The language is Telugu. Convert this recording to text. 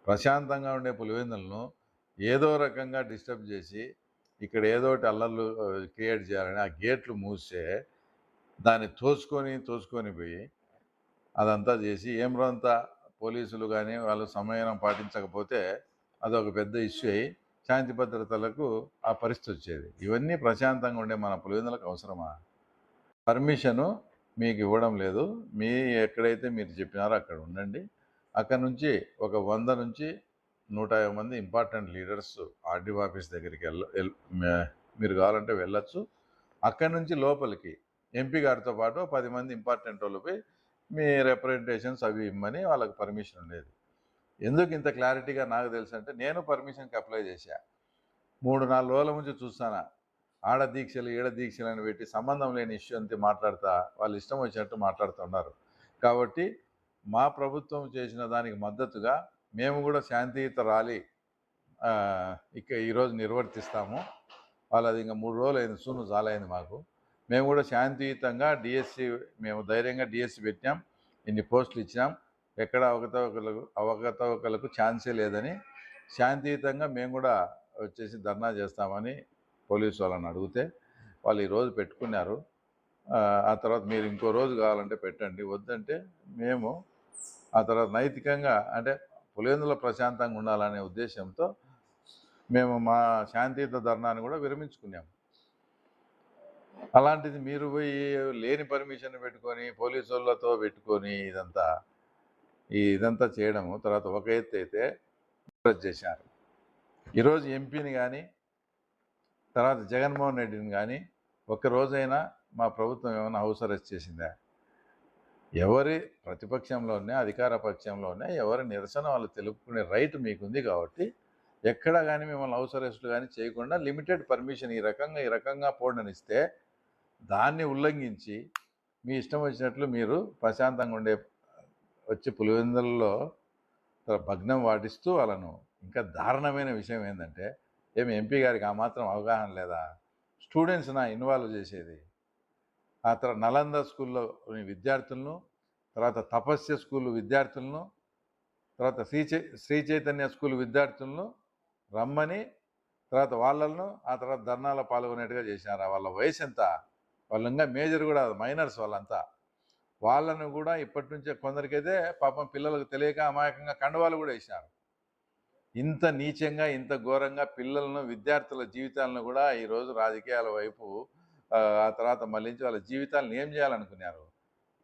ప్రశాంతంగా ఉండే పులివెందులను ఏదో రకంగా డిస్టర్బ్ చేసి ఇక్కడ ఏదో ఒకటి అల్లర్లు క్రియేట్ చేయాలని ఆ గేట్లు మూస్తే దాన్ని తోసుకొని పోయి అదంతా చేసి ఏమ్రంతా పోలీసులు కానీ వాళ్ళు సమయం పాటించకపోతే అదొక పెద్ద ఇష్యూ అయ్యి శాంతి భద్రతలకు ఆ పరిస్థితి వచ్చేది. ఇవన్నీ ప్రశాంతంగా ఉండే మన పులివెందులకు అవసరమా? పర్మిషను మీకు ఇవ్వడం లేదు. ఎక్కడైతే మీరు చెప్పినారో అక్కడ ఉండండి. అక్కడ నుంచి ఒక 100 నుంచి 150 మంది ఇంపార్టెంట్ లీడర్స్ ఆర్డీఓ ఆఫీస్ దగ్గరికి మీరు కావాలంటే వెళ్ళొచ్చు. అక్కడి నుంచి లోపలికి ఎంపీ గారితో పాటు 10 మంది ఇంపార్టెంట్ వాళ్ళపై మీ రిప్రజెంటేషన్స్ అవి ఇమ్మని వాళ్ళకి పర్మిషన్ ఉండేది. ఎందుకు ఇంత క్లారిటీగా నాకు తెలుసు అంటే నేను పర్మిషన్కి అప్లై చేశా. 3-4 రోజుల నుంచి చూస్తానా ఆడ దీక్షలు ఈడ దీక్షలు అని పెట్టి సంబంధం లేని ఇష్యూ అంతే మాట్లాడుతా వాళ్ళు ఇష్టం వచ్చినట్టు మాట్లాడుతున్నారు. కాబట్టి మా ప్రభుత్వం చేసిన దానికి మద్దతుగా మేము కూడా శాంతియుత ర్యాలీ ఈరోజు నిర్వర్తిస్తాము. వాళ్ళది ఇంకా 3 రోజులు అయింది, సూను చాలైంది మాకు. మేము కూడా శాంతియుతంగా మేము ధైర్యంగా డిఎస్సి పెట్టాం, ఇన్ని పోస్టులు ఇచ్చినాం, ఎక్కడ అవకతవకలకు ఛాన్సే లేదని శాంతియుతంగా మేము కూడా వచ్చేసి ధర్నా చేస్తామని పోలీసు వాళ్ళని అడిగితే వాళ్ళు ఈరోజు పెట్టుకున్నారు. ఆ తర్వాత మీరు ఇంకో రోజు కావాలంటే పెట్టండి, వద్దంటే మేము ఆ తర్వాత నైతికంగా అంటే పులివెందుల ప్రశాంతంగా ఉండాలనే ఉద్దేశంతో మేము మా శాంతియుత ధర్నాన్ని కూడా విరమించుకున్నాము. అలాంటిది మీరు పోయి లేని పర్మిషన్ పెట్టుకొని పోలీసు వాళ్ళతో పెట్టుకొని ఇదంతా చేయడము తర్వాత ఒక ఎత్తు అయితే చేశారు. ఈరోజు ఎంపీని కానీ తర్వాత జగన్మోహన్ రెడ్డిని కానీ ఒక్కరోజైనా మా ప్రభుత్వం ఏమైనా హౌస్ అరెస్ట్ చేసిందా? ఎవరి ప్రతిపక్షంలోనే అధికార పక్షంలోనే ఎవరి నిరసన వాళ్ళు తెలుపుకునే రైట్ మీకుంది. కాబట్టి ఎక్కడ కానీ మిమ్మల్ని హౌస్ అరెస్టులు కానీ చేయకుండా లిమిటెడ్ పర్మిషన్ ఈ రకంగా పోండనిస్తే దాన్ని ఉల్లంఘించి మీ ఇష్టం వచ్చినట్లు మీరు ప్రశాంతంగా వచ్చి పులివెందులలో భగ్నం వాటిస్తూ వాళ్ళను ఇంకా దారుణమైన విషయం ఏంటంటే ఎంపీ గారికి ఆ మాత్రం అవగాహన లేదా? స్టూడెంట్స్ని ఇన్వాల్వ్ చేసేది. ఆ తర్వాత నలంద స్కూల్లో విద్యార్థులను, తర్వాత తపస్య స్కూల్ విద్యార్థులను, తర్వాత శ్రీ చైతన్య స్కూల్ విద్యార్థులను రమ్మని తర్వాత వాళ్ళను ఆ తర్వాత ధర్నాలో పాల్గొనేట్టుగా చేసినారు. వాళ్ళ వయసు ఎంత? వాళ్ళు ఇంకా మేజర్ కూడా మైనర్స్ వాళ్ళంతా. వాళ్ళను కూడా ఇప్పటి నుంచే కొందరికైతే పాపం పిల్లలకు తెలియక అమాయకంగా కండవాళ్ళు కూడా వేసినారు. ఇంత నీచంగా ఇంత ఘోరంగా పిల్లలను విద్యార్థుల జీవితాలను కూడా ఈరోజు రాజకీయాల వైపు ఆ తర్వాత మళ్ళించి వాళ్ళ జీవితాలను ఏం చేయాలనుకున్నారు?